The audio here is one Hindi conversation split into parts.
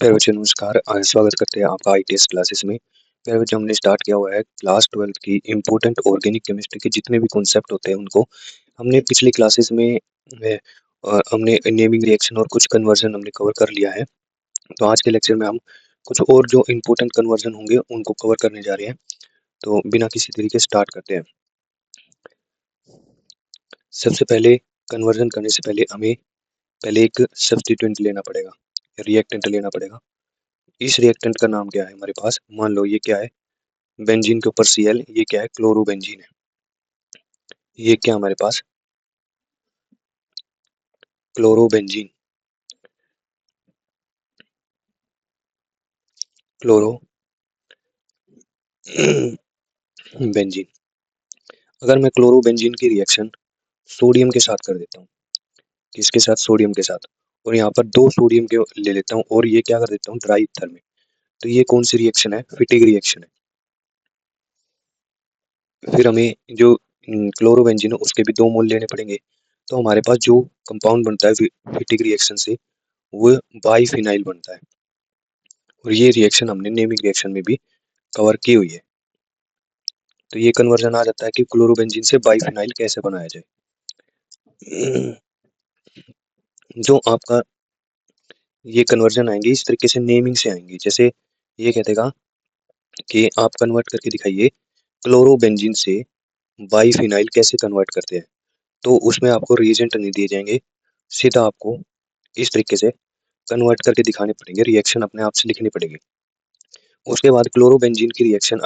प्यारे बच्चों नमस्कार। स्वागत करते हैं आपका आईटीएस क्लासेस में। प्यारे बच्चों हमने स्टार्ट किया हुआ है क्लास 12 की इम्पोर्टेंट ऑर्गेनिक केमिस्ट्री के जितने भी कॉन्सेप्ट होते हैं उनको हमने पिछली क्लासेस में हमने नेमिंग रिएक्शन और कुछ कन्वर्जन हमने कवर कर लिया है। तो आज के लेक्चर में हम कुछ और जो इम्पोर्टेंट कन्वर्जन होंगे उनको कवर करने जा रहे हैं। तो बिना किसी तरीके स्टार्ट करते हैं। सबसे पहले कन्वर्जन करने से पहले हमें पहले एक सब्स्टिट्यूएंट लेना पड़ेगा, रिएक्टेंट लेना पड़ेगा। इस रिएक्टेंट का नाम क्या है हमारे पास, मान लो ये क्या है, बेंजीन के ऊपर Cl, ये क्या है, क्लोरोबेंजीन है। ये क्या हमारे पास, क्लोरोबेंजीन, क्लोरो बेंजीन। अगर मैं क्लोरोबेंजीन की रिएक्शन सोडियम के साथ कर देता हूँ, किसके साथ, सोडियम के साथ, और यहाँ पर 2 सोडियम के ले लेता हूँ और ये क्या कर देता हूँ, ड्राई ईथर में, तो ये कौन सी रिएक्शन है, फिटिक रिएक्शन है। फिर हमें जो क्लोरोबेंजीन है उसके भी 2 मोल लेने पड़ेंगे। तो हमारे पास जो कंपाउंड बनता है फिटिक रिएक्शन से वो बाईफिनाइल बनता है। और ये रिएक्शन हमने नेमिंग रिएक्शन में भी कवर की हुई है। तो ये कन्वर्जन आ जाता है कि क्लोरोबेंजीन से बाईफिनाइल कैसे बनाया जाए। जो आपका ये कन्वर्जन आएंगे इस तरीके से नेमिंग से आएंगे। जैसे ये कह देगा कि आप कन्वर्ट करके दिखाइए क्लोरोबेंजीन से बाईफिनाइल कैसे कन्वर्ट करते हैं। तो उसमें आपको रिएजेंट नहीं दिए जाएंगे, सीधा आपको इस तरीके से कन्वर्ट करके दिखाने पड़ेंगे, रिएक्शन अपने आप से लिखनी पड़ेगी। उसके बाद क्लोरोबेंजीन की रिएक्शन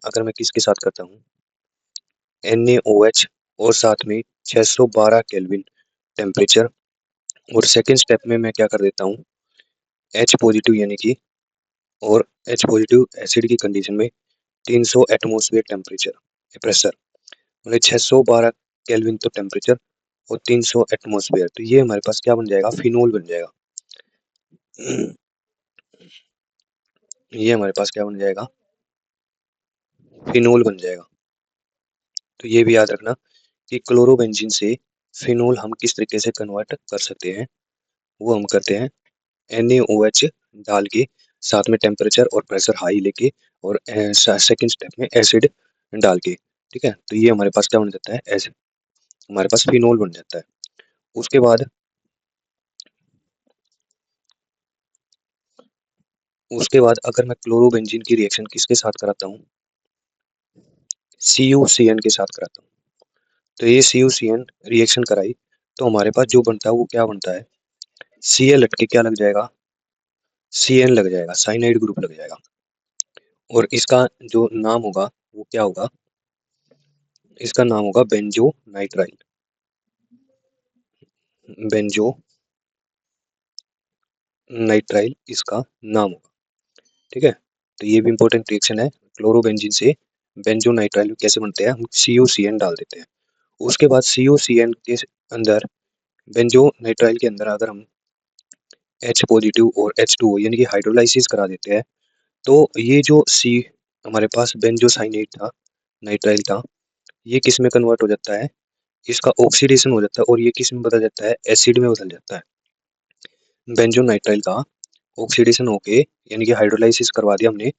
अगर मैं किसके साथ करता हूँ, NaOH और साथ में 612 केल्विन टेम्परेचर, और सेकेंड स्टेप में मैं क्या कर देता हूँ, H पॉजिटिव यानी कि, और H पॉजिटिव एसिड की कंडीशन में 300 एटमॉस्फेयर टेम्परेचर प्रेशर, मतलब 612 केल्विन तो टेम्परेचर और 300 एटमॉस्फेयर, तो ये हमारे पास क्या बन जाएगा, फिनोल बन जाएगा। ये हमारे पास क्या बन जाएगा, फिनोल बन जाएगा। तो ये भी याद रखना कि क्लोरोबेंजीन से फिनोल हम किस तरीके से कन्वर्ट कर सकते हैं, वो हम करते हैं NaOH डाल के, साथ में टेम्परेचर और प्रेशर हाई लेके, और सेकंड स्टेप में एसिड डाल के, ठीक है। तो ये हमारे पास क्या बन जाता है, एसिड, हमारे पास फिनोल बन जाता है। उसके बाद अगर मैं क्लोरोबेंजीन की रिएक्शन किसके साथ कराता हूँ, CuCN के साथ कराता हूँ, तो ये CuCN रिएक्शन कराई तो हमारे पास जो बनता है वो क्या बनता है, Cl हट के क्या लग जाएगा, Cn लग जाएगा, साइनाइड ग्रुप लग जाएगा। और इसका जो नाम होगा वो क्या होगा, इसका नाम होगा बेंजो नाइट्राइल, बेंजो नाइट्राइल इसका नाम होगा, ठीक है। तो ये भी इंपॉर्टेंट रिएक्शन है। क्लोरोबेंजीन से बेंजो नाइट्राइल कैसे बनते हैं, हम CuCN डाल देते हैं। उसके बाद CuCN के अंदर, बेंजो नाइट्राइल के अंदर अगर हम H पॉजिटिव और H2O यानी कि हाइड्रोलाइसिस करा देते हैं, तो ये जो C हमारे पास बेंजोसाइनेट था, नाइट्राइल था, ये किस में कन्वर्ट हो जाता है, इसका ऑक्सीडेशन हो जाता है, और ये किस में बदल जाता है, एसिड में बदल जाता है। बेंजोनाइट्राइल का ऑक्सीडेशन होके यानी कि हाइड्रोलाइसिस करवा दिया हमने,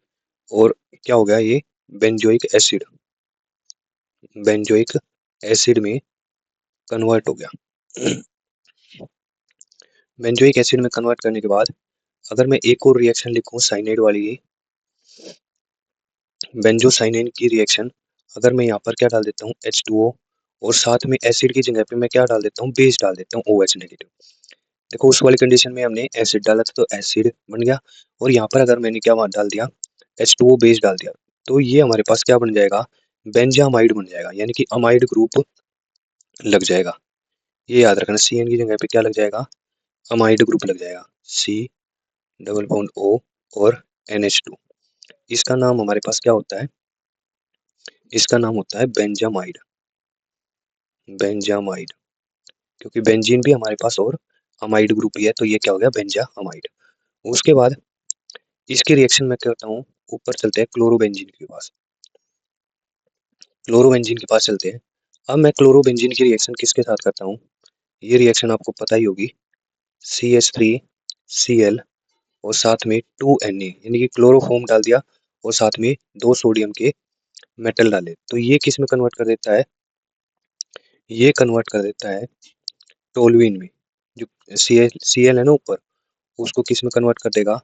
और क्या हो गया, ये बेंजोइक एसिड, बेंजोइक एसिड में कन्वर्ट हो गया। बेंजोइक एसिड में कन्वर्ट करने के बाद अगर मैं एक और रिएक्शन लिखूं साइनाइड वाली, बेंजोसाइनाइन की रिएक्शन, अगर मैं यहाँ पर क्या डाल देता हूँ, H2O, और साथ में एसिड की जगह पे मैं क्या डाल देता हूँ, बेस डाल देता हूँ, OH नेगेटिव। देखो उस वाली कंडीशन में हमने एसिड डाला था तो एसिड बन गया, और यहाँ पर अगर मैंने क्या डाल दिया, H2O बेस डाल दिया, तो ये हमारे पास क्या बन जाएगा, बेंजामाइड बन जाएगा, यानी कि अमाइड ग्रुप लग जाएगा। ये याद रखना, CN की जगह पे क्या लग जाएगा, अमाइड ग्रुप लग जाएगा, C डबल बॉन्ड O और NH2। इसका नाम हमारे पास क्या होता है, इसका नाम होता है बेंजामाइड, बेंजामाइड, क्योंकि बेंजीन भी हमारे पास और अमाइड ग्रुप ही है, तो ये क्या हो गया, बेंजामाइड। उसके बाद इसकी रिएक्शन में करता हूँ, ऊपर चलते हैं क्लोरोबेंजीन के पास, क्लोरोबेंजीन के पास चलते हैं। अब मैं क्लोरोबेंजीन की रिएक्शन किसके साथ करता हूँ, ये रिएक्शन आपको पता ही होगी, CH3Cl और साथ में 2Na यानी कि क्लोरोफॉर्म डाल दिया और साथ में 2 सोडियम के मेटल डाले, तो ये किस में कन्वर्ट कर देता है, ये कन्वर्ट कर देता है टोल्यूइन में। जो Cl है ना ऊपर, उसको किस में कन्वर्ट कर देगा,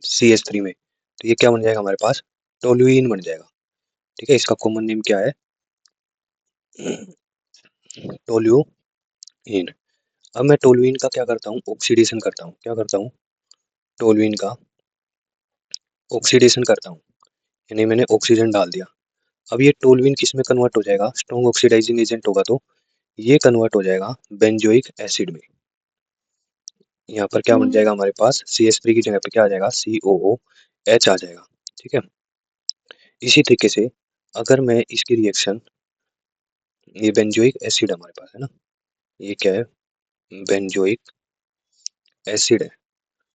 CH3 में। तो ये क्या बन जाएगा हमारे पास, टोल्यूइन बन जाएगा। ठीक है, इसका कॉमन नेम क्या है, टोल्यूइन। अब मैं टोल्यूइन का क्या करता हूँ, ऑक्सीडेशन करता हूँ। क्या करता हूँ, टोल्यूइन का ऑक्सीडेशन करता हूँ, यानी मैंने ऑक्सीजन डाल दिया। अब ये टोल्यूइन किस में कन्वर्ट हो जाएगा, स्ट्रॉन्ग ऑक्सीडाइजिंग एजेंट होगा तो ये कन्वर्ट हो जाएगा बेंजोइक एसिड में। यहाँ पर क्या बन जाएगा हमारे पास, CH3 की जगह पे क्या आ जाएगा, COOH आ जाएगा। ठीक है, इसी तरीके से अगर मैं इसकी रिएक्शन, ये बेंजोइक एसिड हमारे पास है ना, ये क्या है, बेंजोइक एसिड है।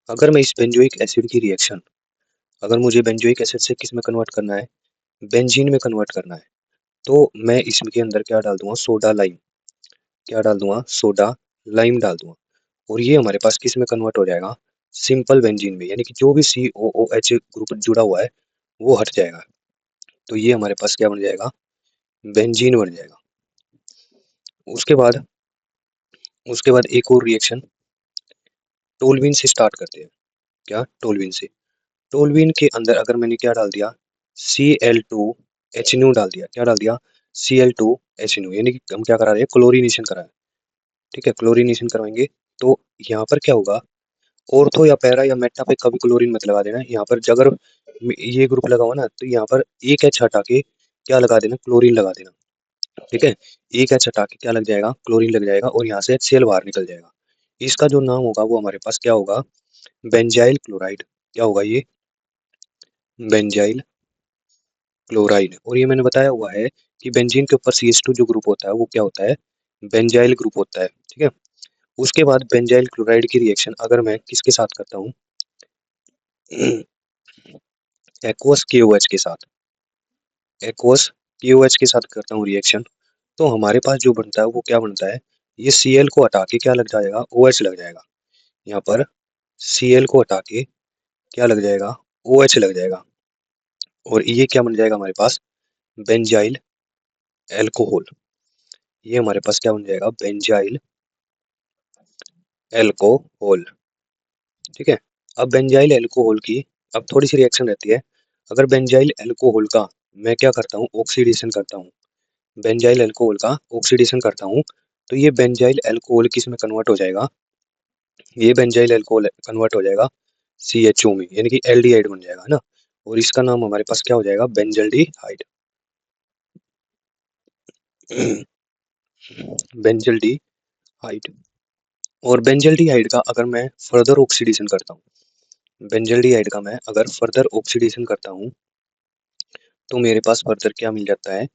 अगर मैं इस बेंजोइक एसिड की रिएक्शन, अगर मुझे बेंजोइक एसिड से किस में कन्वर्ट करना है, बेंजीन में कन्वर्ट करना है, तो मैं इसके अंदर क्या डाल दूंगा, सोडा लाइम। क्या डाल दूंगा, सोडा लाइम डाल दूंगा, और ये हमारे पास किस में कन्वर्ट हो जाएगा, सिंपल बेंजीन में, यानी कि जो भी COOH ग्रुप जुड़ा हुआ है वो हट जाएगा। तो ये हमारे पास क्या बन जाएगा, बेंजीन बन जाएगा। उसके बाद एक और रिएक्शन टोल्यूइन से स्टार्ट करते हैं। क्या, टोल्यूइन से, टोल्यूइन के अंदर अगर मैंने क्या डाल दिया, Cl2H डाल दिया। क्या डाल दिया, Cl2H, यानी कि हम क्या करा रहे हैं, क्लोरीनेशन करा है। ठीक है, क्लोरीनेशन करवाएंगे तो यहाँ पर क्या होगा, ऑर्थो या पैरा या मेटा पे कभी क्लोरीन मत लगा देना। यहाँ पर अगर ये ग्रुप लगा हुआ ना, तो यहाँ पर एक H हटा के क्या लगा देना, क्लोरीन लगा देना। ठीक है, एक H हटा के क्या लग जाएगा, क्लोरीन लग जाएगा, और यहाँ से HCl बाहर निकल जाएगा। इसका जो नाम होगा वो हमारे पास क्या होगा, बेंजाइल क्लोराइड। क्या होगा ये, बेंजाइल क्लोराइड। और ये मैंने बताया हुआ है कि बेंजीन के ऊपर CH2 जो ग्रुप होता है वो क्या होता है, बेंजाइल ग्रुप होता है। ठीक है, उसके बाद बेंजाइल क्लोराइड की रिएक्शन अगर मैं किसके साथ करता हूँ, एक्वस KOH के साथ, एक्वस KOH के साथ करता हूँ रिएक्शन, तो हमारे पास जो बनता है वो क्या बनता है, ये Cl को हटा के क्या लग जाएगा, OH लग जाएगा। यहाँ पर Cl को हटा के क्या लग जाएगा, OH लग जाएगा, और ये क्या बन जाएगा हमारे पास, बेंजाइल एल्कोहल। ये हमारे पास क्या बन जाएगा, बेंजाइल एल्कोहल। ठीक है, अब बेंजाइल एल्कोहल की अब थोड़ी सी रिएक्शन रहती है। अगर बेंजाइल एल्कोहल का मैं क्या करता हूँ, ऑक्सीडेशन करता हूँ, बेंजाइल एल्कोहल का ऑक्सीडेशन करता हूँ, तो ये बेंजाइल एल्कोहल किस में कन्वर्ट हो जाएगा, ये बेंजाइल एल्कोहल कन्वर्ट हो जाएगा CHO में, यानी कि एल्डिहाइड बन जाएगा, है ना। और इसका नाम हमारे पास क्या हो जाएगा, बेंजल्डिहाइड। बेंजल्डिहाइड। और बेंजल्डिहाइड का अगर मैं फर्दर ऑक्सीडेशन करता हूँ, बेंजल्डिहाइड का मैं अगर फर्दर ऑक्सीडेशन करता हूँ, तो मेरे पास फर्दर क्या मिल जाता है,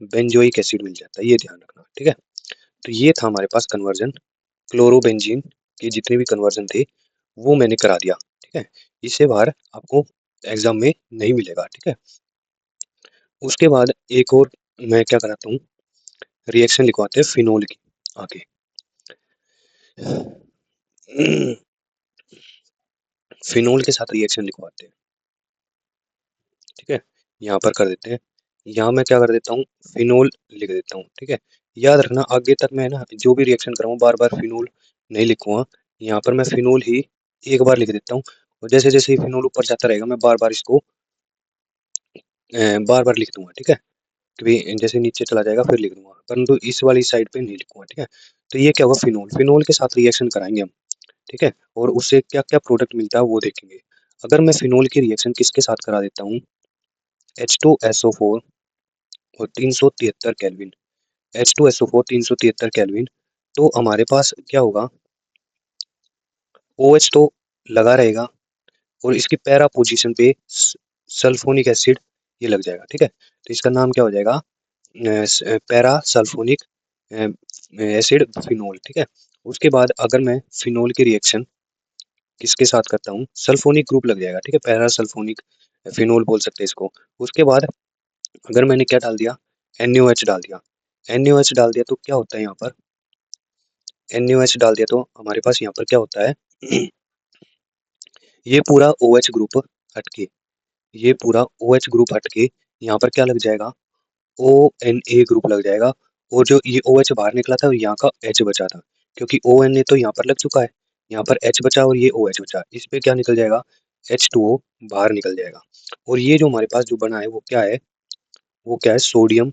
बेंजोइक एसिड मिल जाता है। ये ध्यान रखना। ठीक है, तो ये था हमारे पास कन्वर्जन, क्लोरोबेंजीन के जितने भी कन्वर्जन थे वो मैंने करा दिया। ठीक है, इससे बाहर आपको एग्जाम में नहीं मिलेगा। ठीक है, उसके बाद एक और मैं क्या कराता हूँ, रिएक्शन लिखवाते हैं फिनोल की आगे। फिनोल के साथ रिएक्शन लिखवाते हैं। ठीक है, यहाँ पर कर देते हैं, यहाँ मैं क्या कर देता हूँ, फिनोल लिख देता हूँ। ठीक है, याद रखना आगे तक मैं ना जो भी रिएक्शन कराऊँ बार बार फिनोल नहीं लिखूंगा। यहाँ पर मैं फिनोल ही एक बार लिख देता हूँ, और जैसे जैसे फिनोल ऊपर जाता रहेगा मैं बार बार इसको बार बार लिख दूंगा। ठीक है, कभी जैसे नीचे चला जाएगा फिर लिख दूंगा, परंतु इस वाली साइड पे नहीं लिखूंगा। ठीक है, तो ये क्या होगा, फिनोल, फिनोल के साथ रिएक्शन कराएंगे हम। ठीक है, और उससे क्या क्या प्रोडक्ट मिलता है वो देखेंगे। अगर मैं फिनोल की रिएक्शन किसके साथ करा देता हूँ, H2SO4 और 373 केल्विन, H2SO4 373 केल्विन, तो हमारे पास क्या होगा, OH तो लगा रहेगा, और इसकी पैरा पोजीशन पे सल्फोनिक एसिड ये लग जाएगा। ठीक है, तो इसका नाम क्या हो जाएगा, पैरा सल्फोनिक एसिड फिनोल। ठीक है, उसके बाद अगर मैं फिनोल की रिएक्शन किसके साथ करता हूँ, सल्फोनिक ग्रुप लग जाएगा। ठीक है, पैरा सल्फोनिक फिनोल बोल सकते हैं इसको। उसके बाद अगर मैंने क्या डाल दिया, NaOH डाल दिया, NaOH डाल दिया, तो क्या होता है यहाँ पर, NaOH डाल दिया तो हमारे पास यहाँ पर क्या होता है ये पूरा OH ग्रुप हटके ये पूरा OH ग्रुप हटके यहाँ पर क्या लग जाएगा ONA ग्रुप लग जाएगा। और जो ये OH बाहर निकला था यहाँ का H बचा था, क्योंकि ONA तो यहाँ पर लग चुका है, यहाँ पर H बचा और ये OH बचा, इस पे क्या निकल जाएगा H2O बाहर निकल जाएगा। और ये जो हमारे पास जो बना है वो क्या है सोडियम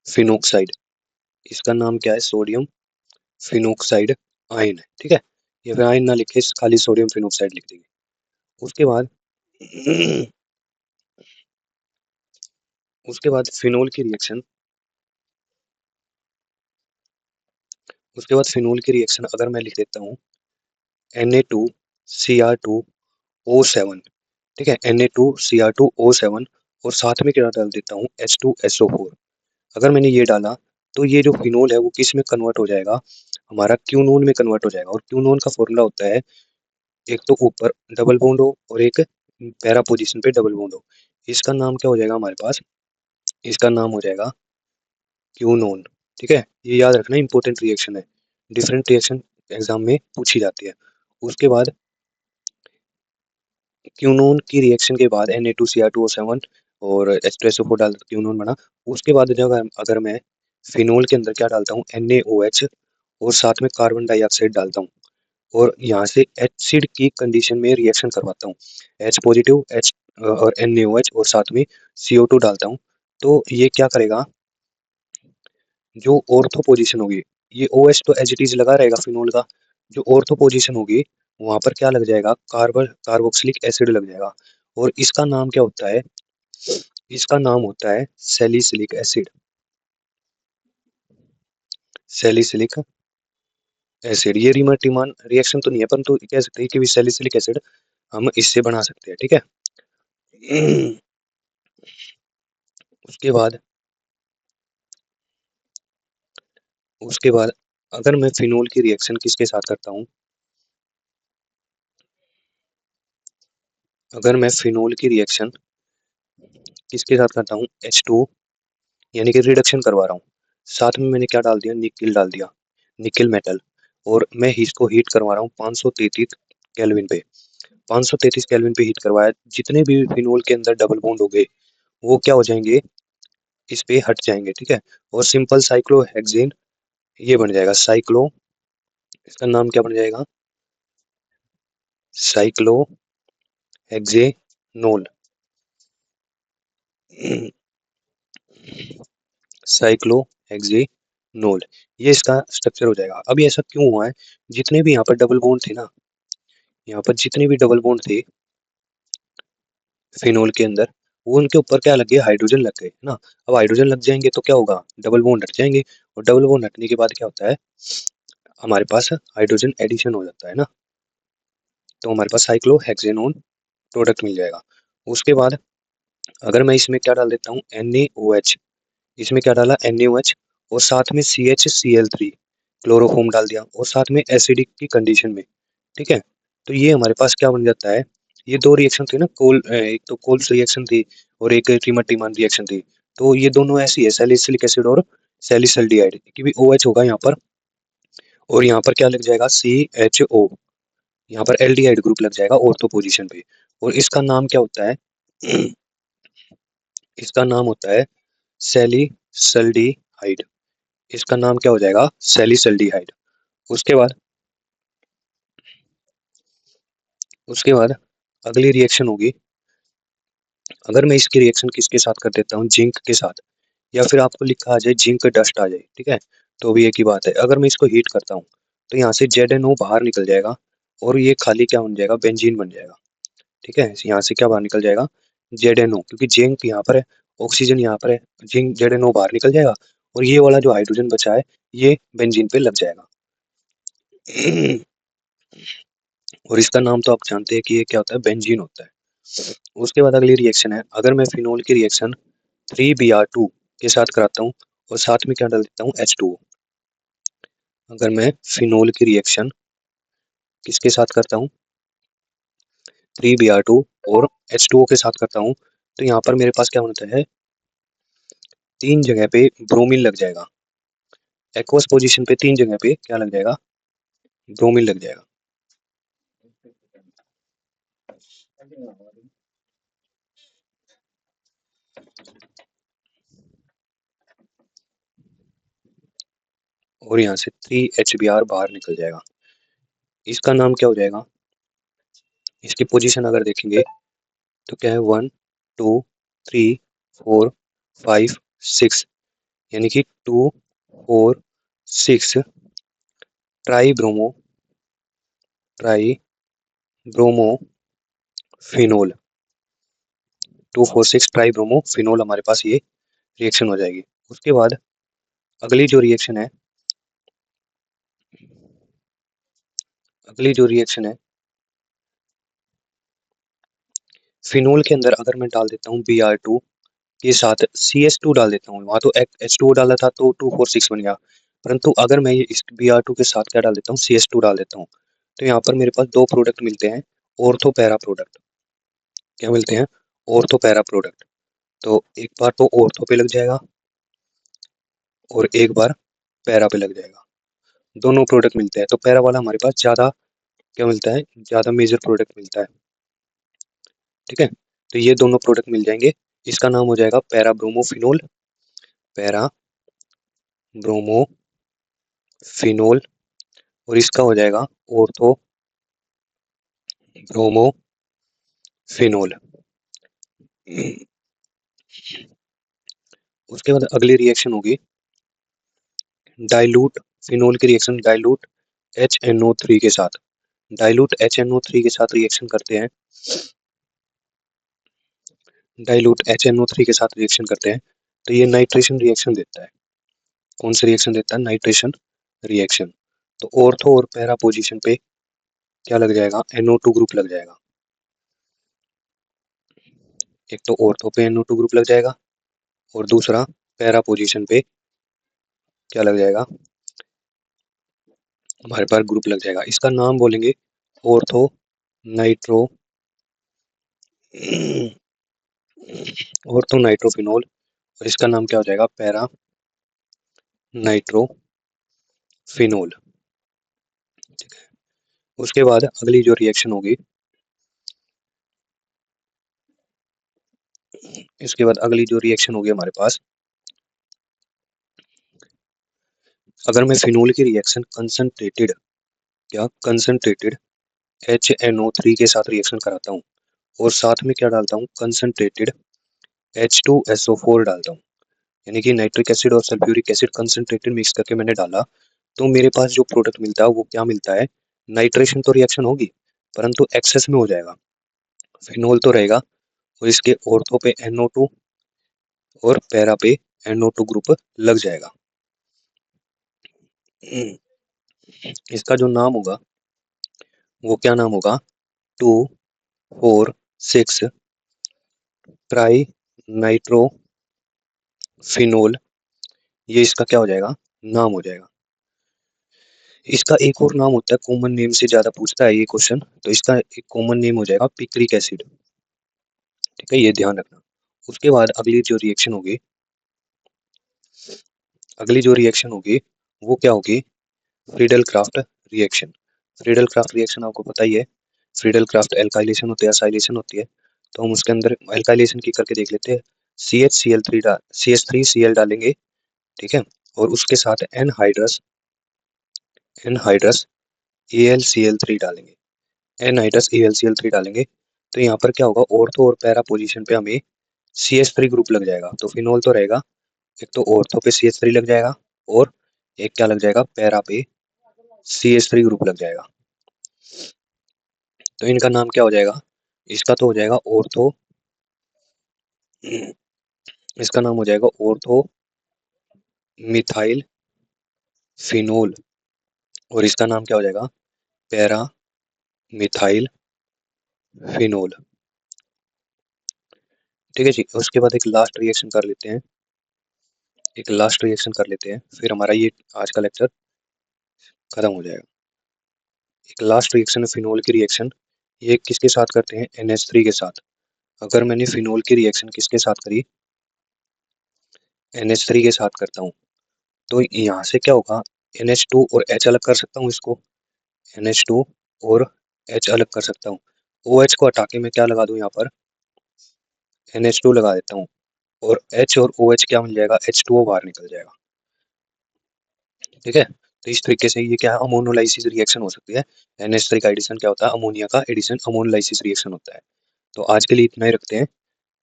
फिनोक्साइड। इसका नाम क्या है सोडियम फिनोक्साइड आयन है, ठीक है। ये फिर आयन ना लिखे खाली सोडियम फिनोक्साइड लिख देंगे। उसके बाद उसके बाद फिनोल की रिएक्शन उसके बाद फिनोल की रिएक्शन अगर मैं लिख देता हूँ Na2Cr2O7, ठीक है, Na2Cr2O7 और साथ में क्या डाल देता हूँ H2SO4। अगर मैंने ये डाला तो ये जो फिनोल है वो किस में कन्वर्ट हो जाएगा, हमारा क्यूनोन में कन्वर्ट हो जाएगा। और क्यूनोन का फॉर्मूला होता है एक तो ऊपर डबल बॉन्ड हो और एक पैरा पोजीशन पे डबल बॉन्ड हो। इसका नाम क्या हो जाएगा हमारे पास, इसका नाम हो जाएगा क्यूनोन, ठीक है। ये याद रखना इंपॉर्टेंट रिएक्शन है, डिफरेंट रिएक्शन एग्जाम में पूछी जाती है। उसके बाद क्यूनोन की रिएक्शन के बाद Na2Cr2O7 और H2SO4 डाल क्यूनोन बना। उसके बाद जब अगर मैं फिनोल के अंदर क्या डालता हूँ NaOH और साथ में कार्बन डाइऑक्साइड डालता हूँ और यहाँ से एसिड की कंडीशन में रिएक्शन करवाता हूँ, H पॉजिटिव H और NaOH और साथ में CO2 डालता हूँ, तो ये क्या करेगा, जो ऑर्थो पोजीशन होगी, ये OH तो एज इट इज लगा रहेगा फिनोल का, जो ऑर्थो पोजीशन होगी वहां पर क्या लग जाएगा कार्बोक्सिलिक एसिड लग जाएगा। और इसका नाम क्या होता है, इसका नाम होता है सैलिसिलिक एसिड, सैलिसिलिक एसिड। ये रीमर टीमान रिएक्शन तो नहीं है परंतु कह सकते हैं कि सैलिसिलिक एसिड हम इससे बना सकते हैं, ठीक है। उसके बाद उसके बाद अगर मैं फिनोल की रिएक्शन किसके साथ करता हूँ, अगर मैं फिनोल की रिएक्शन किसके साथ करता हूँ H2 यानी कि रिडक्शन करवा रहा हूँ, साथ में मैंने क्या डाल दिया निकिल डाल दिया, निकिल मेटल। और मैं इसको हीट करवा रहा हूँ 533 केल्विन पे, 533 केल्विन पे हीट करवाया। जितने भी फिनोल के अंदर डबल बॉन्ड हो गए वो क्या हो जाएंगे, इस पे हट जाएंगे, ठीक है। और सिंपल साइक्लोहेक्सेन ये बन जाएगा साइक्लो, इसका नाम क्या बन जाएगा साइक्लोहेक्सेनोल, साइक्लोहेक्सेनोल, ये इसका स्ट्रक्चर हो जाएगा। अब ये ऐसा क्यों हुआ है, जितने भी यहाँ पर डबल बॉन्ड थे ना, यहाँ पर जितने भी डबल बॉन्ड थे फिनोल के अंदर, वो उनके ऊपर क्या लग गए हाइड्रोजन लग गए ना। अब हाइड्रोजन लग जाएंगे तो क्या होगा डबल बॉन्ड हट जाएंगे, और डबल बॉन्ड हटने के बाद क्या होता है हमारे पास हाइड्रोजन एडिशन हो जाता है ना, तो हमारे पास साइक्लोहेक्सेनोन प्रोडक्ट मिल जाएगा। उसके बाद अगर मैं इसमें क्या डाल देता हूँ NaOH, इसमें क्या डाला NaOH और साथ में CHCl3 क्लोरोफॉर्म डाल दिया और साथ में एसिडिक की कंडीशन में, ठीक है। तो ये हमारे पास क्या बन जाता है, ये दो रिएक्शन थे ना एक तो कोल्स रिएक्शन थी और एक टीमर टीमान रिएक्शन थी। तो ये दोनों ऐसी है सैलिसिलिक एसिड और सैलिसल्डिहाइड की भी OH होगा यहाँ पर, और यहाँ पर क्या लग जाएगा CHO, यहाँ पर एल्डिहाइड ग्रुप लग जाएगा ऑर्थो पोजीशन पे। और इसका नाम क्या होता है इसका नाम होता है सैलिसल्डिहाइड, इसका नाम क्या हो जाएगा सैलिसल्डिहाइड। उसके बाद उसके बाद अगली रिएक्शन होगी, अगर मैं इसकी रिएक्शन किसके साथ कर देता हूँ जिंक के साथ, या फिर आपको लिखा आ जाए जिंक डस्ट आ जाए, ठीक है, तो भी एक ही बात है। अगर मैं इसको हीट करता हूँ तो यहाँ से ZnO बाहर निकल जाएगा और ये खाली क्या बन जाएगा बेंजीन बन जाएगा, ठीक है। यहाँ से क्या बाहर निकल जाएगा ZnO, क्योंकि जिंक यहाँ पर है ऑक्सीजन यहाँ पर है, जिंक ZnO बाहर निकल जाएगा और ये वाला जो हाइड्रोजन बचा है ये बेंजीन पे लग जाएगा। और इसका नाम तो आप जानते हैं कि ये क्या होता है बेंजीन होता है। उसके बाद अगली रिएक्शन है, अगर मैं फिनोल की रिएक्शन 3Br2 के साथ कराता हूँ और साथ में क्या डाल देता हूँ H2O। अगर मैं फिनोल की रिएक्शन किसके साथ करता हूँ 3Br2 और H2O के साथ करता हूँ, तो यहाँ पर मेरे पास क्या बनता है 3 जगह पे ब्रोमीन लग जाएगा, एक्वस पोजीशन पे 3 जगह पे क्या लग जाएगा, ब्रोमीन लग जाएगा। और यहाँ से 3 HBr बाहर निकल जाएगा। इसका नाम क्या हो जाएगा, इसकी पोजीशन अगर देखेंगे तो क्या है 1 2 3 4 5 6, यानी कि 2 4 6 try bromo phenol, 2 4 6 try bromo phenol हमारे पास ये रिएक्शन हो जाएगी। उसके बाद अगली जो रिएक्शन है, फिनोल के अंदर अगर मैं डाल देता हूँ Br2 के साथ CS2 डाल देता हूँ, वहां तो H2O डाला था तो 2 4 6 बन गया, परंतु अगर मैं इस Br2 के साथ क्या डाल देता हूँ, CS2 डाल देता हूँ, तो यहाँ पर मेरे पास 2 प्रोडक्ट मिलते हैं, ऑर्थो पैरा प्रोडक्ट। क्या मिलते हैं, ऑर्थो पैरा प्रोडक्ट। तो एक बार तो ऑर्थो पे लग जाएगा और एक बार पैरा पे लग जाएगा, दोनों प्रोडक्ट मिलते हैं। तो पैरा वाला हमारे पास ज्यादा क्या मिलता है, ज्यादा मेजर प्रोडक्ट मिलता है। ठीक है, तो ये दोनों प्रोडक्ट मिल जाएंगे। इसका नाम हो जाएगा पैरा ब्रोमोफिनोल, पैरा ब्रोमोफिनोल, और इसका हो जाएगा ऑर्थो ब्रोमोफिनोल। उसके बाद अगली रिएक्शन होगी डाइल्यूट फिनोल की रिएक्शन, डाइल्यूट HNO3 के साथ। डाइल्यूट HNO3 के साथ रिएक्शन करते हैं, डाइल्यूट HNO3 के साथ रिएक्शन करते हैं, तो ये नाइट्रेशन रिएक्शन देता है। कौन सा रिएक्शन देता है, नाइट्रेशन रिएक्शन। तो ऑर्थो और पैरा पोजीशन पे क्या लग जाएगा, NO2 ग्रुप लग जाएगा। एक तो ऑर्थो पे NO2 ग्रुप लग जाएगा और दूसरा पैरा पोजीशन पे क्या लग जाएगा, हमारे पास ग्रुप लग जाएगा। इसका नाम बोलेंगे ऑर्थो नाइट्रो ऑर्थो नाइट्रोफिनोल, और इसका नाम क्या हो जाएगा, पैरा नाइट्रोफिनोल। ठीक है, उसके बाद अगली जो रिएक्शन होगी, इसके बाद अगली जो रिएक्शन होगी हमारे पास, अगर मैं फिनोल की रिएक्शन कंसंट्रेटेड HNO3 के साथ रिएक्शन कराता हूँ और साथ में क्या डालता हूँ, कंसंट्रेटेड H2SO4 डालता हूँ, यानी कि नाइट्रिक एसिड और सल्फ्यूरिक एसिड कंसंट्रेटेड मिक्स करके मैंने डाला, तो मेरे पास जो प्रोडक्ट मिलता है वो क्या मिलता है, नाइट्रेशन तो रिएक्शन होगी परंतु एक्सेस में हो जाएगा, फिनोल तो रहेगा और इसके ऑर्थो पे NO2 और पैरा पे NO2 ग्रुप लग जाएगा। इसका जो नाम होगा वो क्या नाम होगा, 2 4 6 ट्राई नाइट्रोफिनोल, ये इसका क्या हो जाएगा, नाम हो जाएगा। इसका एक और नाम होता है, कॉमन नेम से ज्यादा पूछता है ये क्वेश्चन, तो इसका एक कॉमन नेम हो जाएगा पिक्रिक एसिड। ठीक है, ये ध्यान रखना। उसके बाद अगली जो रिएक्शन होगी वो क्या होगी, Friedel craft reaction. Friedel craft reaction आपको पता ही है, फ्रीडल क्राफ्ट एल्काइलेशन होती है, असाइलेशन होती है, तो हम उसके अंदर एल्काइलेशन की करके देख लेते हैं। CH3Cl डालेंगे, ठीक है, और उसके साथ एनहाइड्रस AlCl3 डालेंगे, एनहाइड्रस AlCl3 डालेंगे, तो यहाँ पर क्या होगा, ऑर्थो और पैरा पोजीशन पे हमें CH3 ग्रुप लग जाएगा, तो फिनोल तो रहेगा, एक तो ऑर्थो पे CH3 लग जाएगा और एक क्या लग जाएगा, पैरा पे CH3 ग्रुप लग जाएगा। तो इनका नाम क्या हो जाएगा, इसका तो हो जाएगा ऑर्थो, इसका नाम हो जाएगा ऑर्थो मिथाइल फिनोल, और इसका नाम क्या हो जाएगा, पैरा मिथाइल फिनोल। ठीक है जी, उसके बाद एक लास्ट रिएक्शन कर लेते हैं, फिर हमारा ये आज का लेक्चर खत्म हो जाएगा। एक लास्ट रिएक्शन है फिनोल की रिएक्शन, ये किसके साथ करते हैं, NH3 के साथ। अगर मैंने फिनोल की रिएक्शन किसके साथ करी, NH3 के साथ करता हूँ, तो यहाँ से क्या होगा, NH2 और H अलग कर सकता हूँ इसको, NH2 और H अलग कर सकता हूँ। OH को हटा के मैं क्या लगा दूँ यहाँ पर, NH2 लगा देता हूँ, और H और OH क्या मिल जाएगा, H2O बाहर निकल जाएगा। ठीक है, तो इस तरीके से ये क्या है, अमोनोलाइसिस रिएक्शन हो सकती है। NH3 का एडिशन क्या होता है, अमोनिया का एडिशन अमोनोलाइसिस रिएक्शन होता है। तो आज के लिए इतना ही रखते हैं,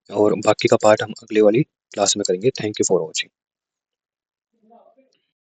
और बाकी का पार्ट हम अगले वाली क्लास में करेंगे। Thank you for watching.